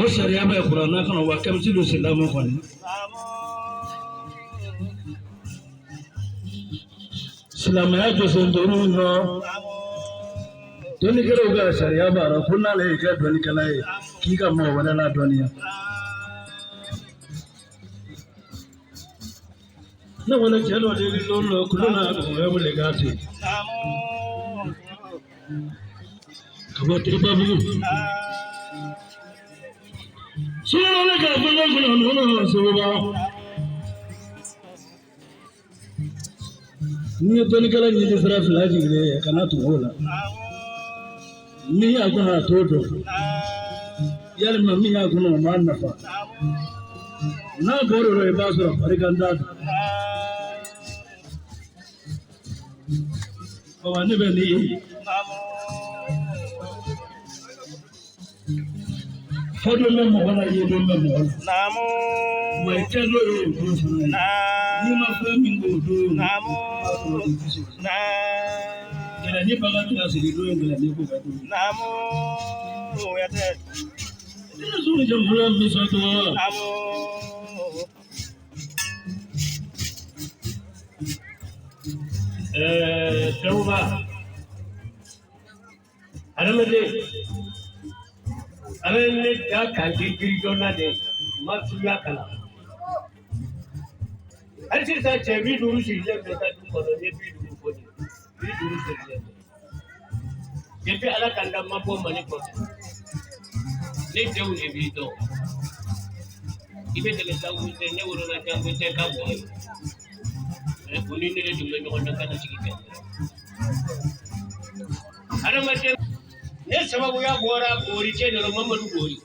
o sariya bɛ kuranna kɔnɔ wa kɛmɛsi don silamɛ kɔni silamɛya jɔsen duuru nɔ dɔnnikɛlaw ka sariya b'a la ko n'ale y'i kɛ dɔnnikɛla ye k'i ka mɔgɔ wɛrɛ ladɔnniya ne wele cɛ dɔ de don dɔ kulo n'a kɔngɔ wele k'a ten ka bɔ Tiribabugu sɔɔni ne ka fɛn kɔnɔ nɔnɔ Seboba n'i ye dɔnnikɛla ɲini sira fila jigilen kana tugu o la min y'a kɔnɔ a t'o dɔn yalima min y'a kɔnɔ o m'a nafa n'a bɔr'o la i b'a sɔrɔ fariganda don awa ne bɛ nin ye fɔdon bɛ mɔgɔ la yedon bɛ mɔgɔ la wa i kɛ n'o ye o don fana ye n'i ma fɛn min k'o don gɛlɛni baga tɛna sigi don ye gɛlɛni ko ka don ne sɔrɔ jamana min sɔrɔ Seboba adamaden ale ne da kan di girijɔna de ma suya kalan hali sisan cɛ 50 sirilen bɛ ka du kɔnɔ n ye 50 fɔ de 50 sirilen bɛ depuis ala ka n da ma bɔ Mali kɔnɔ ne denw de b'i dɔn i bɛ tɛmɛ Sangote ne wolola Sangote ka bɔ ye o ni ne de tun bɛ ɲɔgɔn na ka na sigi kɛ adamaden ne sababuya bɔra Bori cɛ dɔrɔn Mamadu Bori